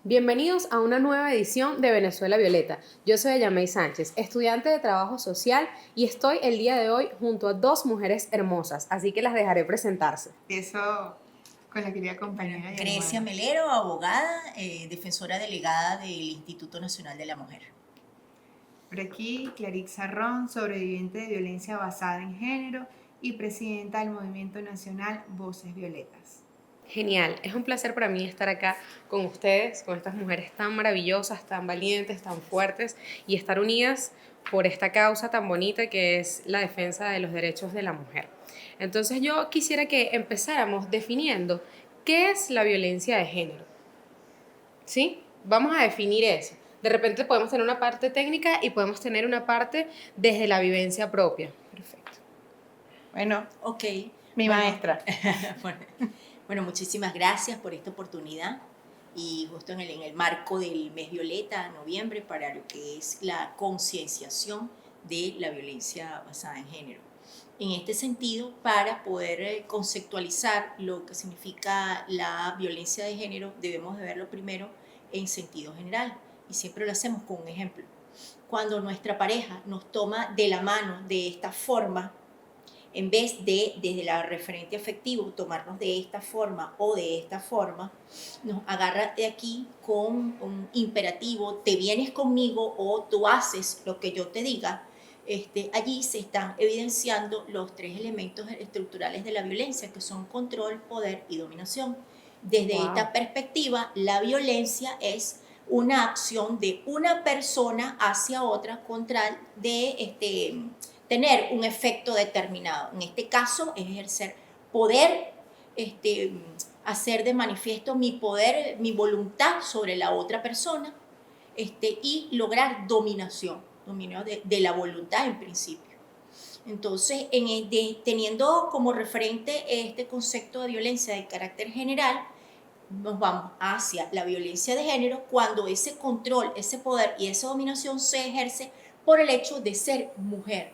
Bienvenidos a una nueva edición de Venezuela Violeta. Yo soy Yamey Sánchez, estudiante de Trabajo Social y estoy el día de hoy junto a dos mujeres hermosas, así que las dejaré presentarse. Eso con la querida compañera y Grecia hermana. Melero, abogada, defensora delegada del Instituto Nacional de la Mujer. Por aquí, Clarixa Ron, sobreviviente de violencia basada en género y presidenta del Movimiento Nacional Voces Violetas. Genial, es un placer para mí estar acá con ustedes, con estas mujeres tan maravillosas, tan valientes, tan fuertes y estar unidas por esta causa tan bonita que es la defensa de los derechos de la mujer. Entonces yo quisiera que empezáramos definiendo qué es la violencia de género. ¿Sí? Vamos a definir eso. De repente podemos tener una parte técnica y podemos tener una parte desde la vivencia propia. Perfecto. Bueno, Ok. mi bueno, maestra. bueno, bueno, muchísimas gracias por esta oportunidad y justo en el marco del mes Violeta, noviembre, para lo que es la concienciación de la violencia basada en género. En este sentido, para poder conceptualizar lo que significa la violencia de género, debemos de verlo primero en sentido general y siempre lo hacemos con un ejemplo. Cuando nuestra pareja nos toma de la mano de esta forma, en vez de desde la referente afectivo tomarnos de esta forma o de esta forma, nos agarra de aquí con un imperativo, te vienes conmigo o tú haces lo que yo te diga. Allí se están evidenciando los tres elementos estructurales de la violencia, que son control, poder y dominación. Desde esta perspectiva, la violencia es una acción de una persona hacia otra contra tener un efecto determinado. En este caso es ejercer poder, hacer de manifiesto mi poder, mi voluntad sobre la otra persona, y lograr dominio de la voluntad en principio. Entonces, teniendo como referente este concepto de violencia de carácter general, nos vamos hacia la violencia de género cuando ese control, ese poder y esa dominación se ejerce por el hecho de ser mujer,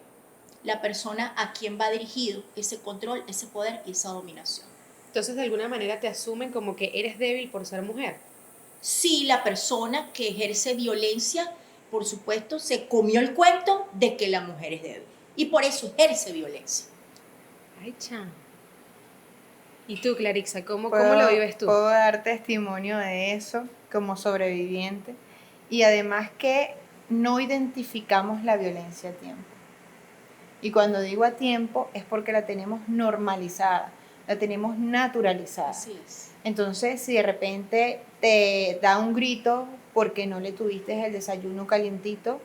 la persona a quien va dirigido ese control, ese poder y esa dominación. Entonces, de alguna manera te asumen como que eres débil por ser mujer. Si la persona que ejerce violencia, por supuesto, se comió el cuento de que la mujer es débil y por eso ejerce violencia. Ay, chan. ¿Y tú, Clarixa, cómo lo Puedo, vives tú? puedo dar testimonio de eso como sobreviviente y además que no identificamos la violencia a tiempo. Y cuando digo a tiempo es porque la tenemos normalizada, la tenemos naturalizada. Así es. Entonces, si de repente te da un grito porque no le tuviste el desayuno calientito,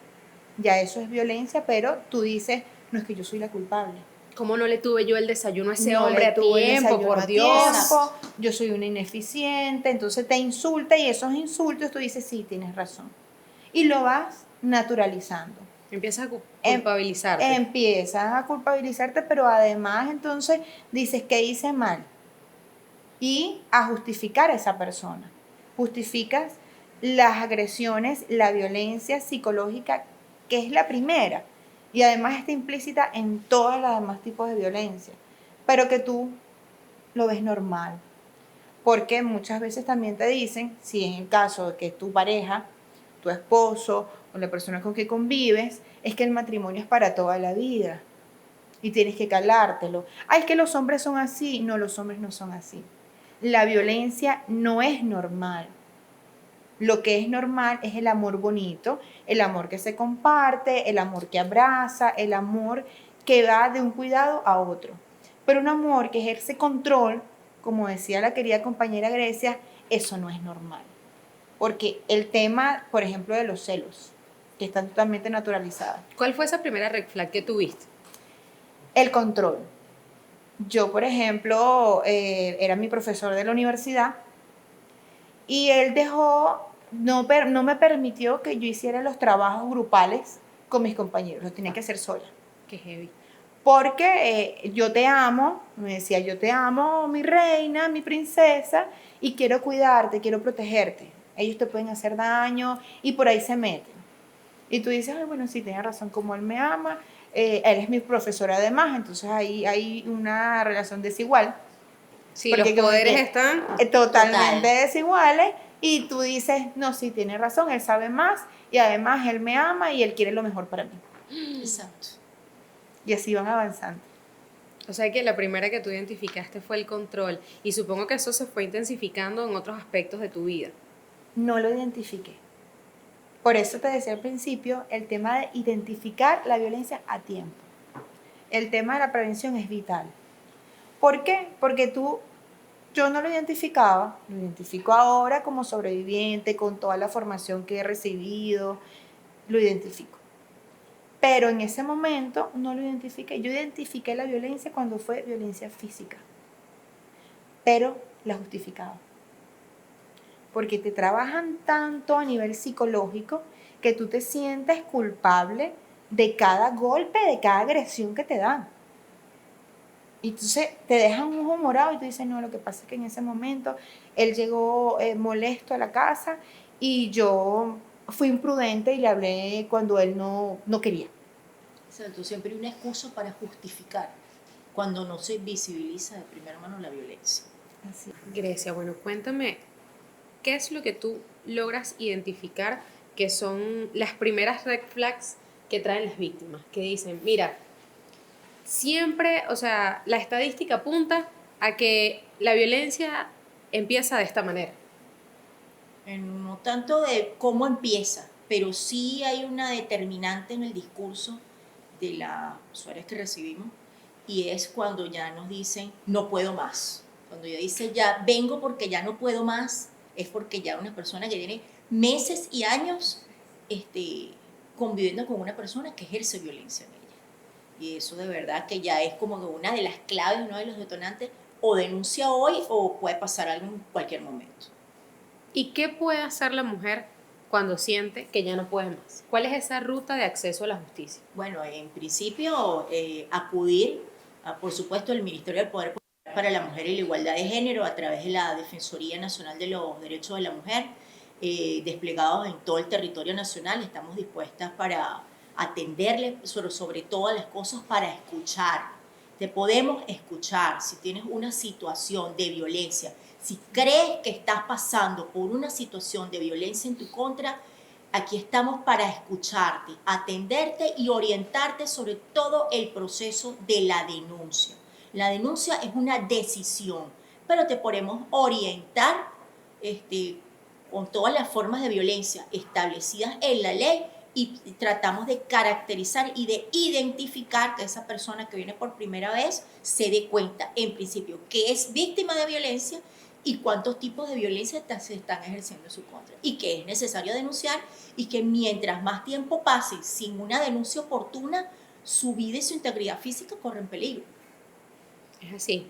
ya eso es violencia, pero tú dices, no es que yo soy la culpable. ¿Cómo no le tuve yo el desayuno a ese No hombre le a tuve el tiempo, desayuno por a Dios? tiempo, yo soy una ineficiente, entonces te insulta y esos insultos tú dices, sí, tienes razón. Y lo vas naturalizando. Empiezas a Em- culpabilizarte. Empiezas a culpabilizarte, pero además entonces dices que hice mal y a justificar a esa persona. Justificas las agresiones, la violencia psicológica, que es la primera, y además está implícita en todos los demás tipos de violencia, pero que tú lo ves normal. Porque muchas veces también te dicen, si en el caso de que tu pareja, tu esposo o la persona con que convives, es que el matrimonio es para toda la vida y tienes que calártelo. Ay, es que los hombres son así. No, los hombres no son así. La violencia no es normal. Lo que es normal es el amor bonito, el amor que se comparte, el amor que abraza, el amor que va de un cuidado a otro. Pero un amor que ejerce control, como decía la querida compañera Grecia, eso no es normal. Porque el tema, por ejemplo, de los celos, que están totalmente naturalizados. ¿Cuál fue esa primera red flag que tuviste? El control. Yo, por ejemplo, era mi profesor de la universidad y él no me permitió que yo hiciera los trabajos grupales con mis compañeros, lo tenía que hacer sola. Qué heavy. Porque yo te amo, me decía, yo te amo, mi reina, mi princesa, y quiero cuidarte, quiero protegerte. Ellos te pueden hacer daño y por ahí se meten. Y tú dices, ay, bueno, sí, tienes razón, como él me ama, él es mi profesor además, entonces ahí hay una relación desigual. Sí, los Porque como poderes que están... totalmente desiguales Y tú dices, no, sí, tiene razón, él sabe más y además él me ama y él quiere lo mejor para mí. Exacto. Y así van avanzando. O sea que la primera que tú identificaste fue el control y supongo que eso se fue intensificando en otros aspectos de tu vida. No lo identifiqué. Por eso te decía al principio el tema de identificar la violencia a tiempo. El tema de la prevención es vital. ¿Por qué? Porque yo no lo identificaba, lo identifico ahora como sobreviviente, con toda la formación que he recibido, lo identifico. Pero en ese momento no lo identifiqué. Yo identifiqué la violencia cuando fue violencia física, pero la justificaba. Porque te trabajan tanto a nivel psicológico que tú te sientes culpable de cada golpe, de cada agresión que te dan. Y entonces te dejan un ojo morado y tú dices, no, lo que pasa es que en ese momento él llegó molesto a la casa y yo fui imprudente y le hablé cuando él no quería. Exacto, siempre hay una excusa para justificar cuando no se visibiliza de primera mano la violencia. Así. Grecia, bueno, cuéntame, ¿qué es lo que tú logras identificar que son las primeras red flags que traen las víctimas? Que dicen, mira, siempre, o sea, la estadística apunta a que la violencia empieza de esta manera. No tanto de cómo empieza, pero sí hay una determinante en el discurso de las usuarias que recibimos, y es cuando ya nos dicen no puedo más. Cuando ya dice ya vengo porque ya no puedo más, es porque ya una persona que tiene meses y años conviviendo con una persona que ejerce violencia en ella. Y eso de verdad que ya es como que una de las claves, uno de los detonantes, o denuncia hoy o puede pasar algo en cualquier momento. ¿Y qué puede hacer la mujer cuando siente que ya no puede más? ¿Cuál es esa ruta de acceso a la justicia? Bueno, en principio acudir, por supuesto, al Ministerio del Poder Popular para la Mujer y la Igualdad de Género a través de la Defensoría Nacional de los Derechos de la Mujer, desplegados en todo el territorio nacional. Estamos dispuestas para atenderle, pero sobre todas las cosas para escuchar. Te podemos escuchar si tienes una situación de violencia, si crees que estás pasando por una situación de violencia en tu contra. Aquí estamos para escucharte, atenderte y orientarte sobre todo el proceso de la denuncia. La denuncia es una decisión, pero te podemos orientar con todas las formas de violencia establecidas en la ley y tratamos de caracterizar y de identificar que esa persona que viene por primera vez se dé cuenta, en principio, que es víctima de violencia y cuántos tipos de violencia se están ejerciendo en su contra y que es necesario denunciar y que mientras más tiempo pase sin una denuncia oportuna, su vida y su integridad física corren peligro. Es así.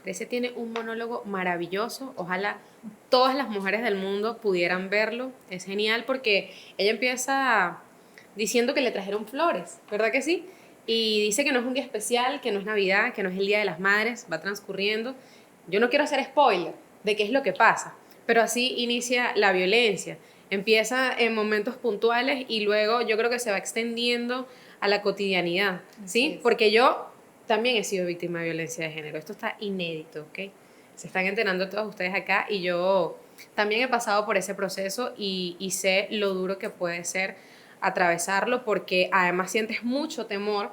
Grecia tiene un monólogo maravilloso. Ojalá todas las mujeres del mundo pudieran verlo. Es genial porque ella empieza diciendo que le trajeron flores, ¿verdad que sí? Y dice que no es un día especial, que no es Navidad, que no es el Día de las Madres, va transcurriendo. Yo no quiero hacer spoiler de qué es lo que pasa, pero así inicia la violencia. Empieza en momentos puntuales y luego yo creo que se va extendiendo a la cotidianidad, ¿sí? Porque yo también he sido víctima de violencia de género. Esto está inédito, ¿ok? Se están enterando todos ustedes acá y yo también he pasado por ese proceso y sé lo duro que puede ser atravesarlo porque además sientes mucho temor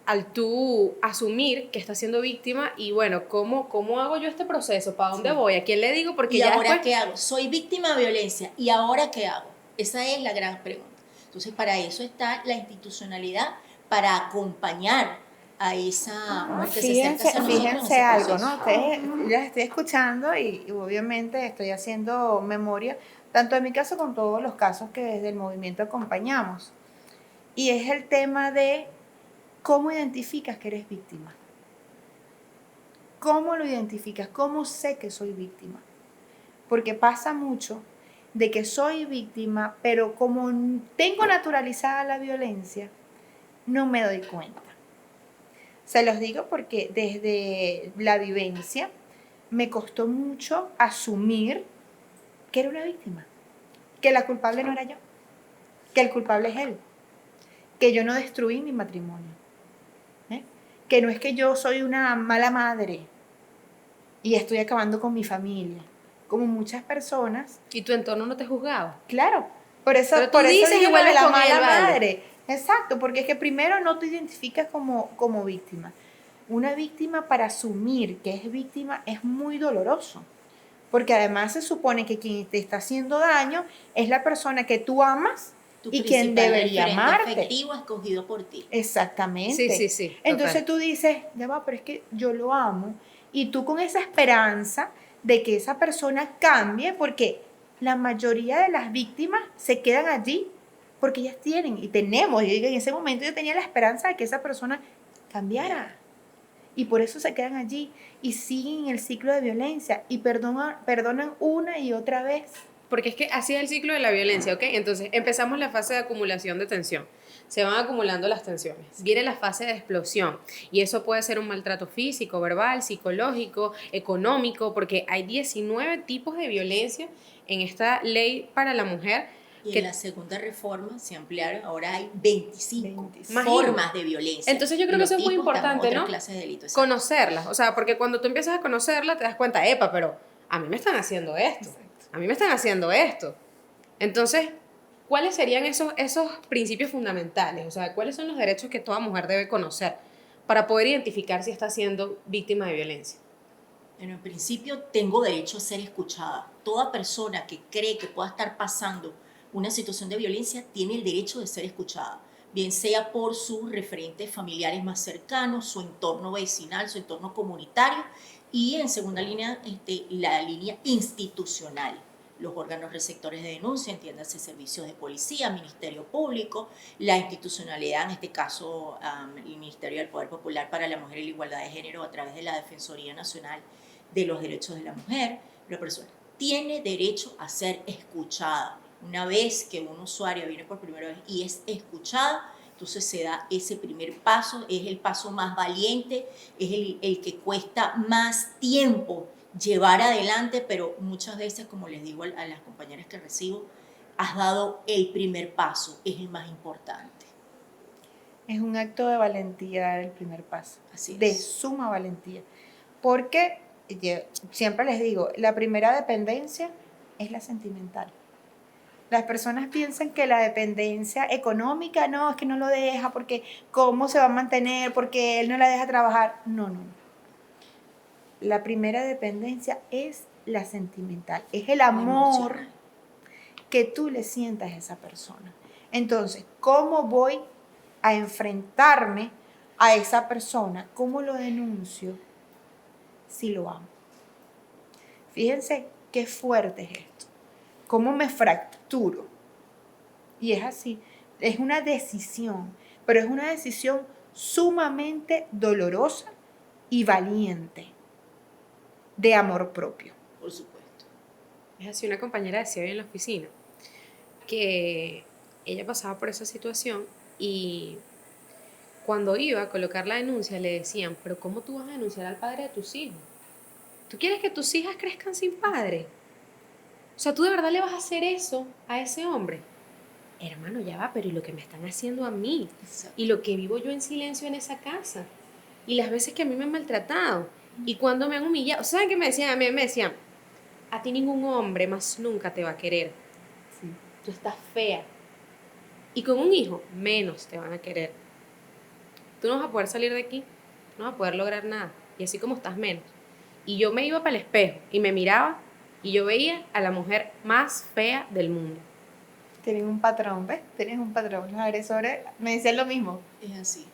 al tú asumir que estás siendo víctima y bueno, ¿cómo hago yo este proceso? ¿Para dónde voy? ¿A quién le digo? Porque ¿Y ya ahora después... qué hago? Soy víctima de violencia. ¿Y ahora qué hago? Esa es la gran pregunta. Entonces, para eso está la institucionalidad, para acompañar a esa mujer que se acerca hacia nosotros en Fíjense ese algo, proceso. ¿no? Ustedes, yo las estoy escuchando y obviamente estoy haciendo memoria, tanto en mi caso como todos los casos que desde el movimiento acompañamos. Y es el tema de cómo identificas que eres víctima. ¿Cómo lo identificas? ¿Cómo sé que soy víctima? Porque pasa mucho de que soy víctima, pero como tengo naturalizada la violencia, no me doy cuenta. Se los digo porque desde la vivencia me costó mucho asumir que era una víctima, que la culpable no era yo, que el culpable es él, que yo no destruí mi matrimonio, que no es que yo soy una mala madre y estoy acabando con mi familia, como muchas personas, Y tu entorno no te juzgaba. claro, por eso, Pero tú por eso dices y digo lo de vuelves la con mala el balde. madre. Exacto, porque es que primero no te identificas como víctima. Una víctima, para asumir que es víctima, es muy doloroso. Porque además se supone que quien te está haciendo daño es la persona que tú amas Tu y quien principal debería referente amarte. afectivo escogido por ti. Exactamente. Sí, Entonces total. tú dices, ya va, pero es que yo lo amo. Y tú con esa esperanza de que esa persona cambie, porque la mayoría de las víctimas se quedan allí porque ellas tienen y tenemos. Y en ese momento yo tenía la esperanza de que esa persona cambiara. Y por eso se quedan allí y siguen el ciclo de violencia y perdonan una y otra vez. Porque es que así es el ciclo de la violencia, ¿ok? Entonces empezamos la fase de acumulación de tensión. Se van acumulando las tensiones. Viene la fase de explosión. Y eso puede ser un maltrato físico, verbal, psicológico, económico, porque hay 19 tipos de violencia en esta ley para la mujer. Y que en la segunda reforma se ampliaron, ahora hay 25 25. formas de violencia. Entonces yo Y creo que los eso es muy tipos, importante, otras ¿no? clases de delitos. Exacto. Conocerlas, o sea, porque cuando tú empiezas a conocerla te das cuenta, epa, pero a mí me están haciendo esto, a mí me están haciendo esto. Entonces, ¿cuáles serían esos principios fundamentales? O sea, ¿cuáles son los derechos que toda mujer debe conocer para poder identificar si está siendo víctima de violencia? Bueno, en principio tengo derecho a ser escuchada. Toda persona que cree que pueda estar pasando una situación de violencia tiene el derecho de ser escuchada, bien sea por sus referentes familiares más cercanos, su entorno vecinal, su entorno comunitario y en segunda línea la línea institucional, los órganos receptores de denuncia, entiéndase servicios de policía, Ministerio Público, la institucionalidad, en este caso el Ministerio del Poder Popular para la Mujer y la Igualdad de Género a través de la Defensoría Nacional de los Derechos de la Mujer. La persona tiene derecho a ser escuchada. Una vez que un usuario viene por primera vez y es escuchada, entonces se da ese primer paso, es el paso más valiente, es el que cuesta más tiempo llevar adelante, pero muchas veces, como les digo a las compañeras que recibo, has dado el primer paso, es el más importante. Es un acto de valentía dar el primer paso. Así De es. suma valentía. Porque, yo siempre les digo, la primera dependencia es la sentimental. Las personas piensan que la dependencia económica, no, es que no lo deja, porque cómo se va a mantener, porque él no la deja trabajar. No, no. La primera dependencia es la sentimental, es el amor Emocional. que tú le sientas a esa persona. Entonces, ¿cómo voy a enfrentarme a esa persona? ¿Cómo lo denuncio si lo amo? Fíjense qué fuerte es esto. ¿Cómo me fracturo? Y es así, es una decisión, pero es una decisión sumamente dolorosa y valiente de amor propio. Por supuesto. Es así, una compañera decía hoy en la oficina que ella pasaba por esa situación y cuando iba a colocar la denuncia le decían, pero ¿cómo tú vas a denunciar al padre de tus hijos? ¿Tú quieres que tus hijas crezcan sin padre? O sea, ¿tú de verdad le vas a hacer eso a ese hombre? Hermano, ya va, pero ¿y lo que me están haciendo a mí? Exacto. Y lo que vivo yo en silencio en esa casa. Y las veces que a mí me han maltratado. Y cuando me han humillado. ¿Saben qué me decían? A mí me decían, a ti ningún hombre más nunca te va a querer. Sí. Tú estás fea. Y con un hijo, menos te van a querer. Tú no vas a poder salir de aquí. No vas a poder lograr nada. Y así como estás, menos. Y yo me iba para el espejo y me miraba y yo veía a la mujer más fea del mundo. Tienen un patrón, ¿ves? Tienes un patrón. Los agresores me decían lo mismo. Es así.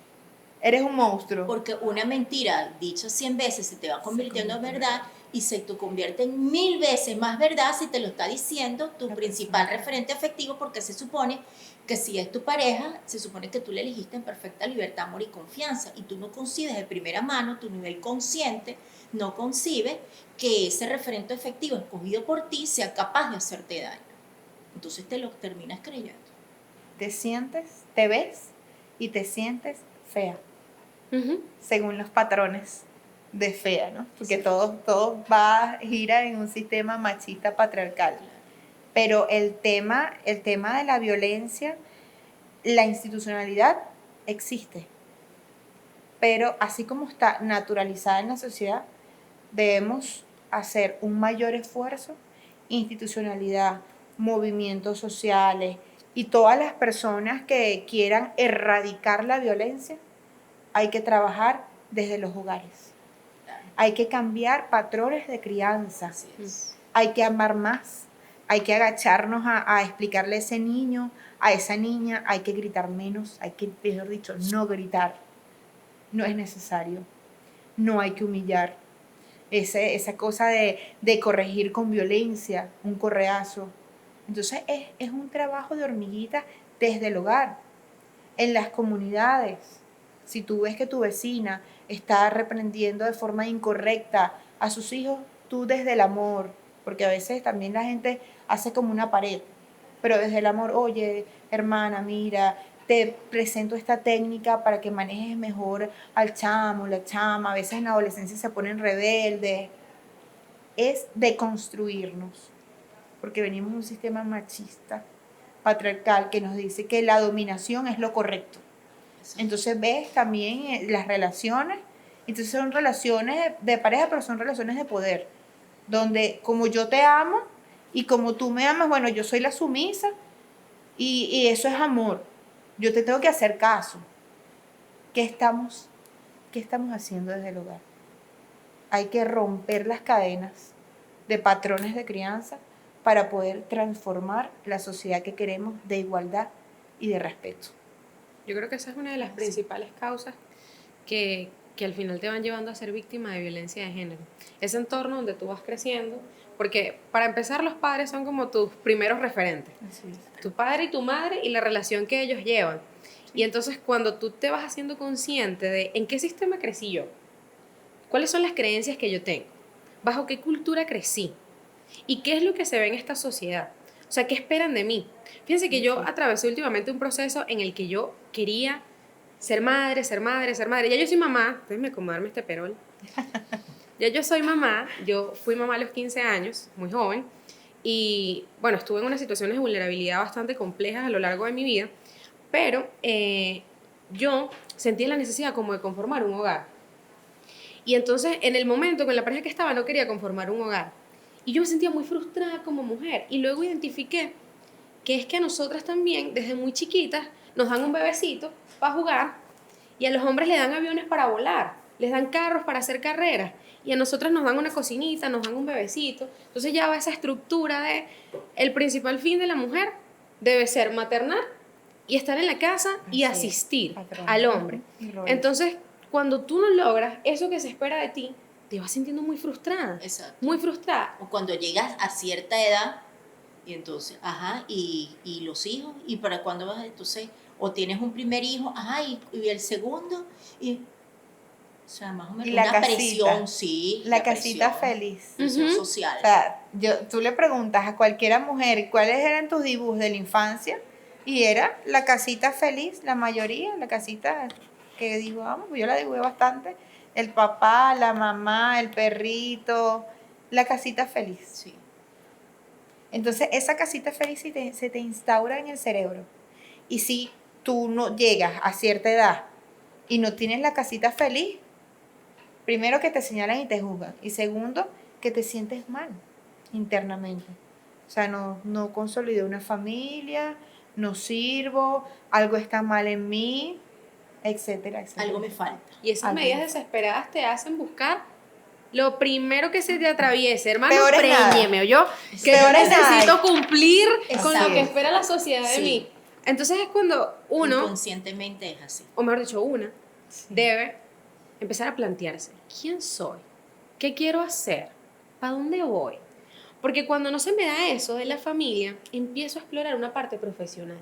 Eres un monstruo. Porque una mentira dicha 100 veces se te va convirtiendo en verdad y se te convierte en 1000 veces más verdad si te lo está diciendo tu principal referente afectivo, porque se supone que si es tu pareja, se supone que tú le elegiste en perfecta libertad, amor y confianza y tú no concibes de primera mano, tu nivel consciente no concibe que ese referente afectivo escogido por ti sea capaz de hacerte daño. Entonces te lo terminas creyendo. Te sientes, te ves y te sientes fea, según los patrones de fea, ¿no? Porque Sí. todo gira en un sistema machista patriarcal. Pero el tema de la violencia, la institucionalidad existe. Pero así como está naturalizada en la sociedad, debemos hacer un mayor esfuerzo institucionalidad, movimientos sociales y todas las personas que quieran erradicar la violencia, hay que trabajar desde los hogares. Hay que cambiar patrones de crianza. Así es. Hay que amar más. Hay que agacharnos a explicarle a ese niño, a esa niña, hay que gritar menos, hay que, mejor dicho, no gritar. No es necesario. No hay que humillar. Esa cosa de corregir con violencia, un correazo. Entonces es un trabajo de hormiguita desde el hogar, en las comunidades. Si tú ves que tu vecina está reprendiendo de forma incorrecta a sus hijos, tú desde el amor, porque a veces también la gente hace como una pared, pero desde el amor, oye, hermana, mira, te presento esta técnica para que manejes mejor al chamo, la chama, a veces en la adolescencia se ponen rebeldes. Es deconstruirnos, porque venimos de un sistema machista, patriarcal, que nos dice que la dominación es lo correcto. Entonces ves también las relaciones, entonces son relaciones de pareja, pero son relaciones de poder, donde como yo te amo y como tú me amas, bueno, yo soy la sumisa y eso es amor. Yo te tengo que hacer caso. ¿Qué estamos haciendo desde el hogar? Hay que romper las cadenas de patrones de crianza para poder transformar la sociedad que queremos de igualdad y de respeto. Yo creo que esa es una de las principales causas que al final te van llevando a ser víctima de violencia de género. Ese entorno donde tú vas creciendo, porque para empezar los padres son como tus primeros referentes. Así es. Tu padre y tu madre y la relación que ellos llevan. Y entonces cuando tú te vas haciendo consciente de en qué sistema crecí yo, cuáles son las creencias que yo tengo, bajo qué cultura crecí y qué es lo que se ve en esta sociedad. O sea, ¿qué esperan de mí? Fíjense que yo atravesé últimamente un proceso en el que yo quería ser madre, ser madre, ser madre. Ya yo soy mamá, déjenme acomodarme este perol. Ya yo soy mamá, yo fui mamá a los 15 años, muy joven, y bueno, estuve en unas situaciones de vulnerabilidad bastante complejas a lo largo de mi vida, pero yo sentía la necesidad como de conformar un hogar. Y entonces, en el momento con la pareja que estaba, no quería conformar un hogar. Y yo me sentía muy frustrada como mujer. Y luego identifiqué que es que a nosotras también, desde muy chiquitas, nos dan un bebecito para jugar y a los hombres le dan aviones para volar, les dan carros para hacer carreras y a nosotras nos dan una cocinita, nos dan un bebecito. Entonces ya va esa estructura de el principal fin de la mujer debe ser maternar y estar en la casa y Así es, asistir patrón. al hombre. Y rol. Entonces, cuando tú no logras eso que se espera de ti, te vas sintiendo muy frustrada. Exacto. Muy frustrada. O cuando llegas a cierta edad, y entonces, ajá, y los hijos, ¿y para cuándo vas a entonces? O tienes un primer hijo, ajá, y el segundo, y, o sea, más o menos Y la una casita, presión, sí. la casita presión, feliz. presión Ujú. social. O sea, tú le preguntas a cualquiera mujer cuáles eran tus dibujos de la infancia y era la casita feliz, la mayoría, la casita que dibujamos, yo la dibujé bastante, el papá, la mamá, el perrito, la casita feliz. Sí. Entonces esa casita feliz se te instaura en el cerebro. Y si tú no llegas a cierta edad y no tienes la casita feliz, primero que te señalan y te juzgan. Y segundo, que te sientes mal internamente. O sea, no consolidé una familia, no sirvo, algo está mal en mí, etcétera, etcétera. Algo me falta. Y esas Algo medidas me desesperadas te hacen buscar lo primero que se te atraviese. Hermano, Peor es nada. préñeme, ¿oyó? Que Peor yo es nada. necesito cumplir con lo Exacto. que espera la sociedad de Sí. mí. Entonces es cuando uno, Inconscientemente es así. o mejor dicho, una, Sí. debe empezar a plantearse, ¿quién soy? ¿Qué quiero hacer? ¿Para dónde voy? Porque cuando no se me da eso de la familia, empiezo a explorar una parte profesional,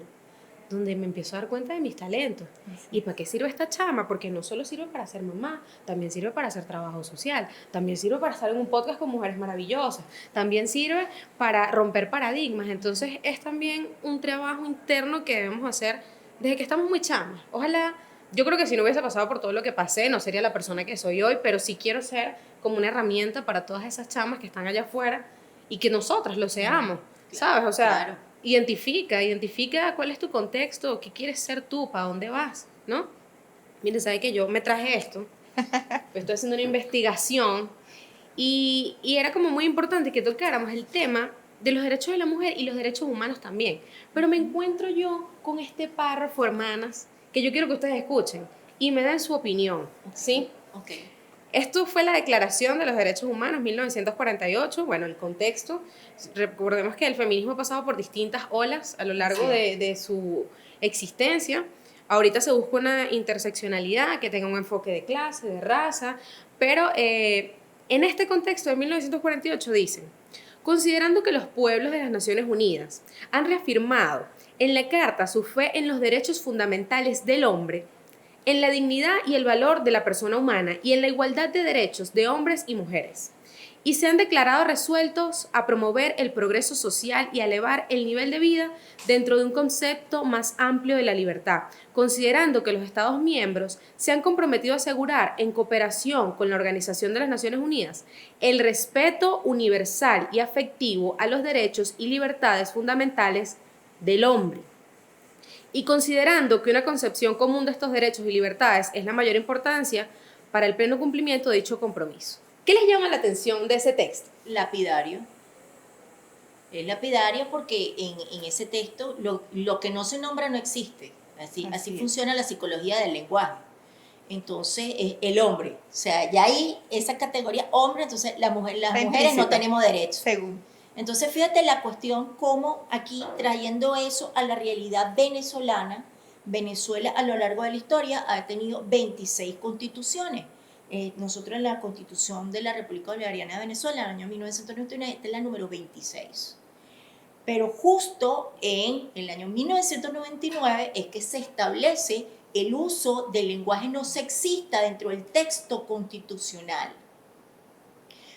donde me empiezo a dar cuenta de mis talentos. ¿Y para qué sirve esta chama? Porque no solo sirve para ser mamá, también sirve para hacer trabajo social, también sirve para estar en un podcast con mujeres maravillosas, también sirve para romper paradigmas. Entonces es también un trabajo interno que debemos hacer desde que estamos muy chamas. Ojalá, yo creo que si no hubiese pasado por todo lo que pasé, no sería la persona que soy hoy, pero sí quiero ser como una herramienta para todas esas chamas que están allá afuera y que nosotras lo seamos, ¿sabes? O sea, Claro. Identifica cuál es tu contexto, qué quieres ser tú, para dónde vas, ¿no? Miren, ¿sabe que yo me traje esto? Estoy haciendo una investigación y era como muy importante que tocáramos el tema de los derechos de la mujer y los derechos humanos también. Pero me encuentro yo con este párrafo, hermanas, que yo quiero que ustedes escuchen y me den su opinión, ¿sí? Ok. Esto fue la Declaración de los Derechos Humanos, 1948. Bueno, el contexto, recordemos que el feminismo ha pasado por distintas olas a lo largo de su existencia. Ahorita se busca una interseccionalidad que tenga un enfoque de clase, de raza, pero en este contexto de 1948 dicen: considerando que los pueblos de las Naciones Unidas han reafirmado en la Carta su fe en los derechos fundamentales del hombre, en la dignidad y el valor de la persona humana y en la igualdad de derechos de hombres y mujeres, y se han declarado resueltos a promover el progreso social y a elevar el nivel de vida dentro de un concepto más amplio de la libertad, considerando que los Estados miembros se han comprometido a asegurar, en cooperación con la Organización de las Naciones Unidas, el respeto universal y afectivo a los derechos y libertades fundamentales del hombre. Y considerando que una concepción común de estos derechos y libertades es la mayor importancia para el pleno cumplimiento de dicho compromiso. ¿Qué les llama la atención de ese texto? Lapidario. Es lapidario porque en ese texto lo que no se nombra no existe. Así funciona la psicología del lenguaje. Entonces, el hombre. O sea, ya ahí esa categoría hombre, entonces las mujeres no tenemos derechos. Según. Entonces, fíjate la cuestión cómo aquí trayendo eso a la realidad venezolana, Venezuela a lo largo de la historia ha tenido 26 constituciones. Nosotros en la Constitución de la República Bolivariana de Venezuela, en el año 1999, esta es la número 26. Pero justo en el año 1999 es que se establece el uso del lenguaje no sexista dentro del texto constitucional.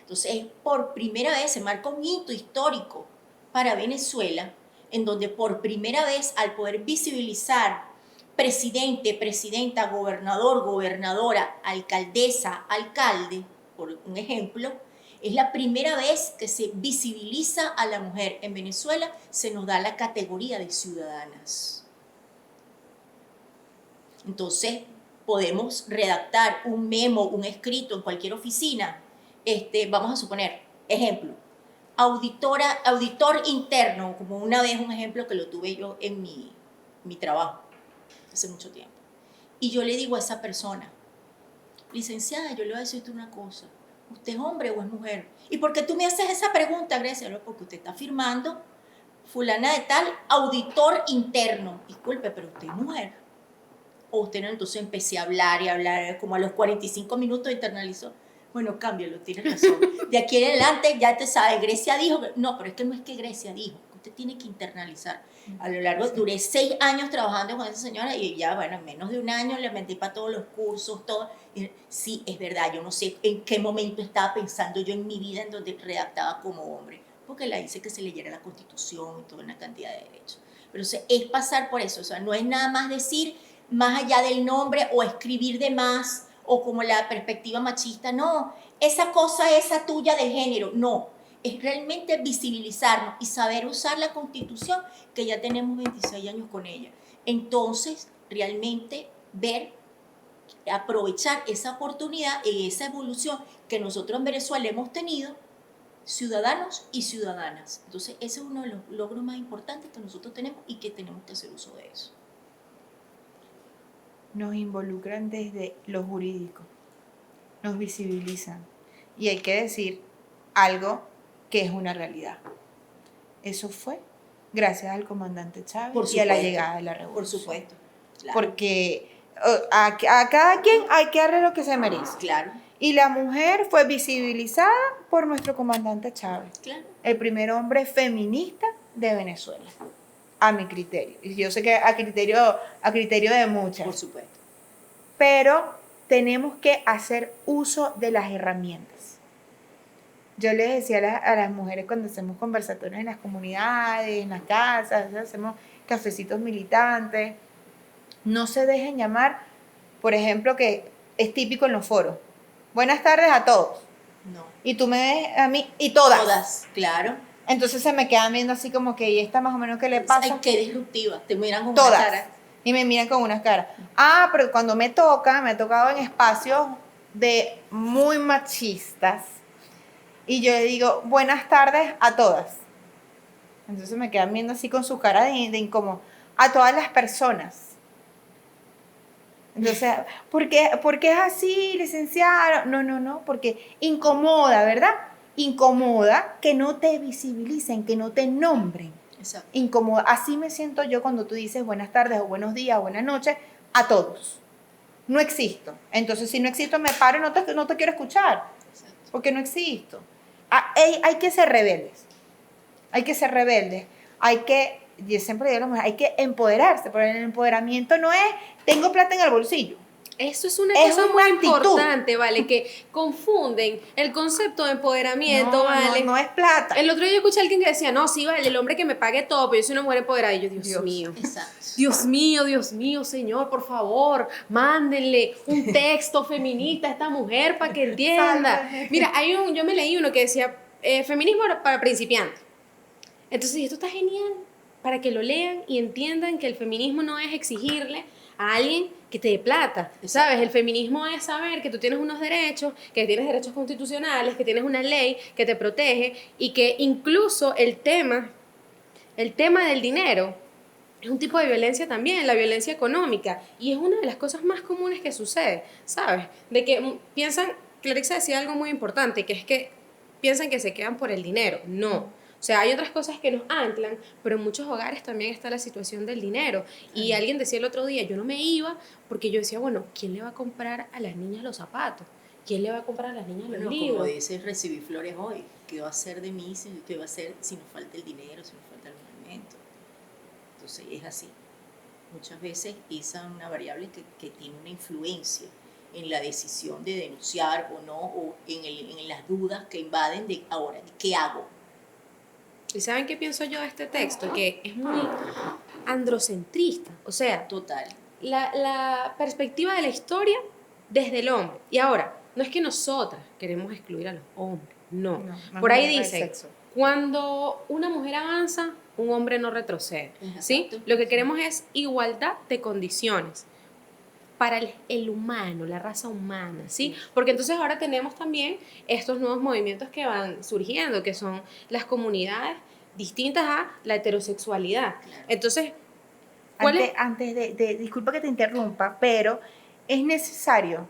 Entonces, por primera vez se marca un hito histórico para Venezuela, en donde por primera vez, al poder visibilizar presidente, presidenta, gobernador, gobernadora, alcaldesa, alcalde, por un ejemplo, es la primera vez que se visibiliza a la mujer en Venezuela, se nos da la categoría de ciudadanas. Entonces, podemos redactar un memo, un escrito en cualquier oficina. Vamos a suponer, ejemplo, auditor interno, como una vez un ejemplo que lo tuve yo en mi trabajo, hace mucho tiempo. Y yo le digo a esa persona, licenciada, yo le voy a decirte una cosa, ¿usted es hombre o es mujer? ¿Y por qué tú me haces esa pregunta, Grecia? Porque usted está firmando fulana de tal, auditor interno. Disculpe, pero usted es mujer. O usted no, entonces empecé a hablar y hablar, como a los 45 minutos internalizó. Bueno, cámbialo, tienes razón. De aquí en adelante ya te sabes, Grecia dijo, no, pero es que no es que Grecia dijo, usted tiene que internalizar. A lo largo, duré 6 años trabajando con esa señora y ya, bueno, en menos de un año le metí para todos los cursos, todo. Y sí, es verdad, yo no sé en qué momento estaba pensando yo en mi vida en donde redactaba como hombre, porque la hice que se leyera la Constitución y toda una cantidad de derechos. Pero o sea, es pasar por eso, o sea, no es nada más decir más allá del nombre o escribir de más, o como la perspectiva machista, no, esa cosa esa tuya de género, no, es realmente visibilizarnos y saber usar la Constitución, que ya tenemos 26 años con ella. Entonces, realmente ver, aprovechar esa oportunidad y esa evolución que nosotros en Venezuela hemos tenido, ciudadanos y ciudadanas. Entonces, ese es uno de los logros más importantes que nosotros tenemos y que tenemos que hacer uso de eso. Nos involucran desde lo jurídico, nos visibilizan. Y hay que decir algo que es una realidad. Eso fue gracias al comandante Chávez y a la llegada de la revolución. Por supuesto. Claro. Porque a cada quien hay que darle lo que se merece. Claro. Y la mujer fue visibilizada por nuestro comandante Chávez. Claro. El primer hombre feminista de Venezuela. A mi criterio. Y yo sé que a criterio de muchas. Por supuesto. Pero tenemos que hacer uso de las herramientas. Yo les decía a las mujeres cuando hacemos conversatorios en las comunidades, en las casas, hacemos cafecitos militantes, no se dejen llamar, por ejemplo, que es típico en los foros. Buenas tardes a todos. No. Y tú me ves a mí, y todas. Todas, claro. Entonces se me quedan viendo así como que, ¿y esta más o menos qué le pasa? Ay, qué disruptiva, te miran con todas. una cara. Y me miran con unas caras. Ah, pero cuando me ha tocado en espacios de muy machistas. Y yo le digo, buenas tardes a todas. Entonces me quedan viendo así con su cara de incómodo. A todas las personas. Entonces, ¿por qué es así, licenciada? No, porque incomoda, ¿verdad? Incomoda que no te visibilicen, que no te nombren. Exacto. Incomoda. Así me siento yo cuando tú dices buenas tardes o buenos días o buenas noches a todos. No existo. Entonces, si no existo, me paro y no te quiero escuchar. Exacto. Porque no existo. Hay que ser rebeldes. Hay que ser rebeldes. Yo siempre digo a las mujeres, hay que empoderarse, porque el empoderamiento no es, tengo plata en el bolsillo. Eso es una Es cosa una muy actitud. importante, ¿vale? Que confunden el concepto de empoderamiento, ¿vale? No es plata. El otro día escuché a alguien que decía, no, sí, vale, el hombre que me pague todo, pero yo soy una mujer empoderada. Y yo, Dios mío. Exacto. Dios mío, señor, por favor, mándenle un texto feminista a esta mujer para que entienda. Sálvame. Mira, yo me leí uno que decía, feminismo para principiantes. Entonces, esto está genial para que lo lean y entiendan que el feminismo no es exigirle a alguien que te dé plata, ¿sabes? El feminismo es saber que tú tienes unos derechos, que tienes derechos constitucionales, que tienes una ley que te protege y que incluso el tema del dinero es un tipo de violencia también, la violencia económica, y es una de las cosas más comunes que sucede, ¿sabes? De que piensan, Clarixa decía algo muy importante, que es que piensan que se quedan por el dinero. No. O sea, hay otras cosas que nos anclan, pero en muchos hogares también está la situación del dinero. Y alguien decía el otro día, yo no me iba porque yo decía, bueno, ¿quién le va a comprar a las niñas los zapatos? ¿Quién le va a comprar a las niñas los libros? Como dices, recibí flores hoy. ¿Qué va a hacer de mí? ¿Qué va a hacer si nos falta el dinero, si nos falta el alimento? Entonces es así. Muchas veces esa es una variable que tiene una influencia en la decisión de denunciar o no, o en las dudas que invaden de ahora, ¿qué hago? ¿Y saben qué pienso yo de este texto? Que es muy androcentrista. O sea, total. La perspectiva de la historia desde el hombre. Y ahora, no es que nosotras queremos excluir a los hombres, no. Por ahí dice, cuando una mujer avanza, un hombre no retrocede. ¿Sí? Lo que queremos es igualdad de condiciones para el humano, la raza humana, ¿sí? Porque entonces ahora tenemos también estos nuevos movimientos que van surgiendo, que son las distintas a la heterosexualidad. Claro. Entonces, antes de disculpa que te interrumpa, pero es necesario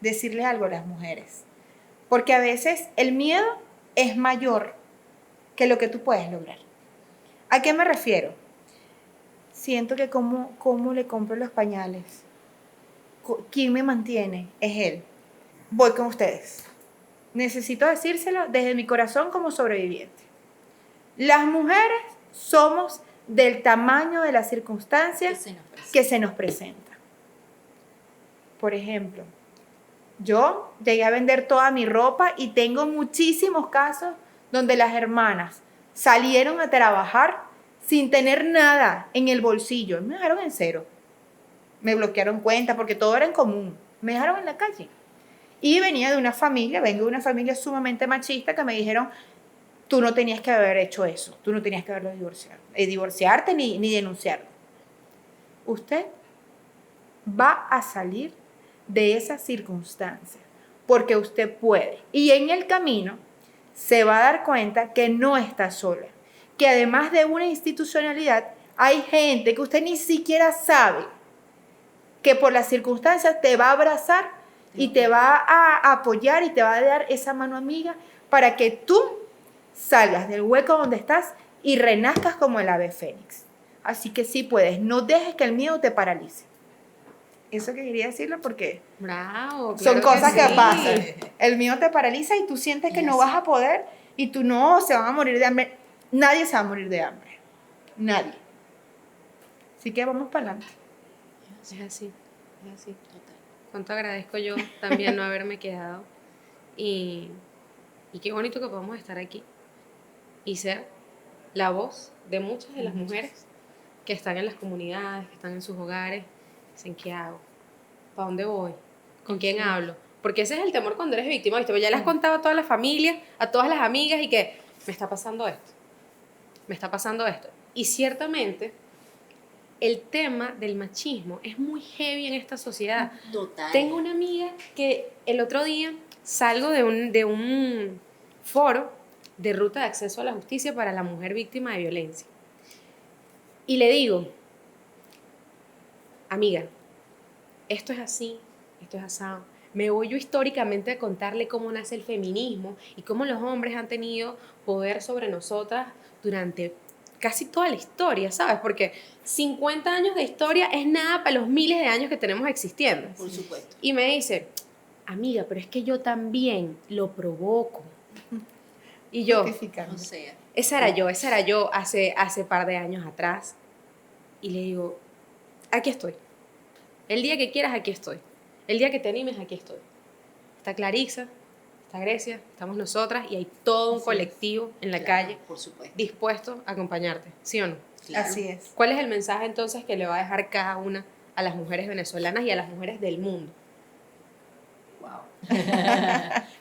decirle algo a las mujeres, porque a veces el miedo es mayor que lo que tú puedes lograr. ¿A qué me refiero? Siento que cómo le compro los pañales, ¿quién me mantiene? Es él. Voy con ustedes. Necesito decírselo desde mi corazón como sobreviviente. Las mujeres somos del tamaño de las circunstancias que se nos presenta. Por ejemplo, yo llegué a vender toda mi ropa y tengo muchísimos casos donde las hermanas salieron a trabajar sin tener nada en el bolsillo. Me dejaron en cero. Me bloquearon cuenta porque todo era en común. Me dejaron en la calle. Y vengo de una familia sumamente machista que me dijeron, tú no tenías que haber hecho eso, tú no tenías que haberlo divorciarte ni denunciarlo. Usted va a salir de esa circunstancia porque usted puede. Y en el camino se va a dar cuenta que no está sola, que además de una institucionalidad, hay gente que usted ni siquiera sabe que por las circunstancias te va a abrazar y te va a apoyar y te va a dar esa mano amiga para que tú salgas del hueco donde estás y renazcas como el ave fénix. Así que sí puedes, no dejes que el miedo te paralice. Eso que quería decirlo porque bravo, son cosas que pasan. El miedo te paraliza y tú sientes que no vas a poder y tú no, se van a morir de hambre. Nadie se va a morir de hambre. Nadie. Así que vamos para adelante. Es así. Total. Cuánto agradezco yo también no haberme quedado. Y qué bonito que podamos estar aquí y ser la voz de muchas de las mujeres que están en las comunidades, que están en sus hogares. Dicen, ¿qué hago? ¿Para dónde voy? ¿Con quién hablo? Porque ese es el temor cuando eres víctima, ¿viste? Pero ya le has contado a toda la familia, a todas las amigas y que me está pasando esto. Y ciertamente el tema del machismo es muy heavy en esta sociedad. Total. Tengo una amiga que el otro día salgo de un foro de ruta de acceso a la justicia para la mujer víctima de violencia. Y le digo, amiga, esto es así, esto es asado. Me voy yo históricamente a contarle cómo nace el feminismo y cómo los hombres han tenido poder sobre nosotras durante casi toda la historia, ¿sabes? Porque 50 años de historia es nada para los miles de años que tenemos existiendo. Por supuesto. Y me dice, amiga, pero es que yo también lo provoco. Y yo, Justificando. O sea, esa era yo hace par de años atrás. Y le digo, aquí estoy. El día que quieras, aquí estoy. El día que te animes, aquí estoy. Está Clarissa, está Grecia, estamos nosotras y hay todo un Así colectivo en la claro, calle por supuesto. dispuesto a acompañarte, ¿sí o no? Claro. Así es. ¿Cuál es el mensaje entonces que le va a dejar cada una a las mujeres venezolanas y a las mujeres del mundo? Wow.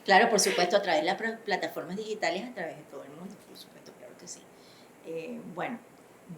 Claro, por supuesto, a través de las plataformas digitales, a través de todo el mundo, por supuesto, claro que sí. Bueno,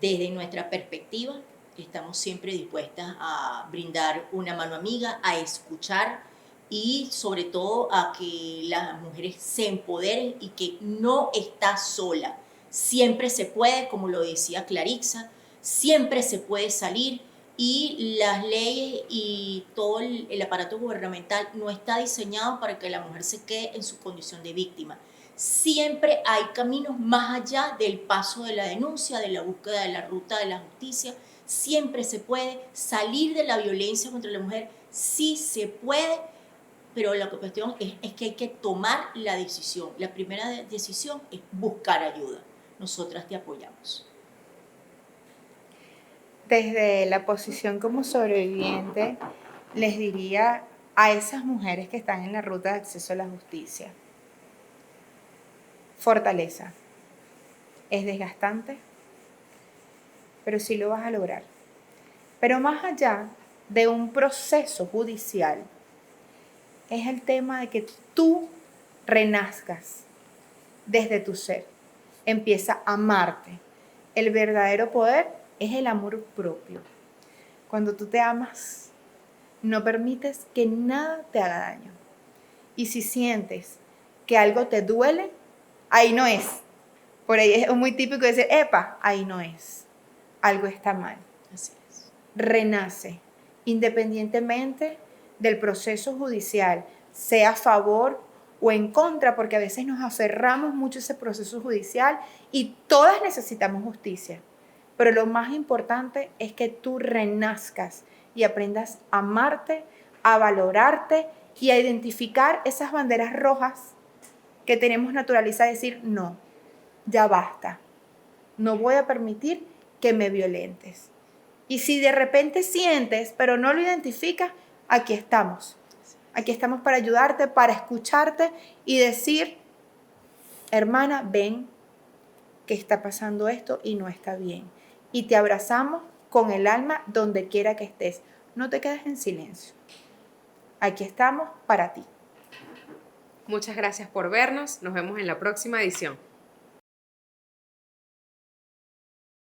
desde nuestra perspectiva, estamos siempre dispuestas a brindar una mano amiga, a escuchar y sobre todo a que las mujeres se empoderen y que no está sola. Siempre se puede, como lo decía Clarissa, siempre se puede salir y las leyes y todo el aparato gubernamental no está diseñado para que la mujer se quede en su condición de víctima. Siempre hay caminos más allá del paso de la denuncia, de la búsqueda de la ruta de la justicia. Siempre se puede salir de la violencia contra la mujer, sí se puede, pero la cuestión es que hay que tomar la decisión. La primera decisión es buscar ayuda. Nosotras te apoyamos. Desde la posición como sobreviviente, les diría a esas mujeres que están en la ruta de acceso a la justicia, fortaleza. Es desgastante, pero sí lo vas a lograr. Pero más allá de un proceso judicial, es el tema de que tú renazcas desde tu ser. Empieza a amarte. El verdadero poder es el amor propio. Cuando tú te amas, no permites que nada te haga daño. Y si sientes que algo te duele, ahí no es. Por ahí es muy típico decir, epa, ahí no es. Algo está mal. Así es. Renace, independientemente del proceso judicial, sea a favor o en contra, porque a veces nos aferramos mucho a ese proceso judicial y todas necesitamos justicia. Pero lo más importante es que tú renazcas y aprendas a amarte, a valorarte y a identificar esas banderas rojas que tenemos naturalizadas, decir, no, ya basta, no voy a permitir que me violentes. Y si de repente sientes, pero no lo identificas, aquí estamos. Aquí estamos para ayudarte, para escucharte y decir, hermana, ven que está pasando esto y no está bien. Y te abrazamos con el alma donde quiera que estés. No te quedes en silencio. Aquí estamos para ti. Muchas gracias por vernos. Nos vemos en la próxima edición.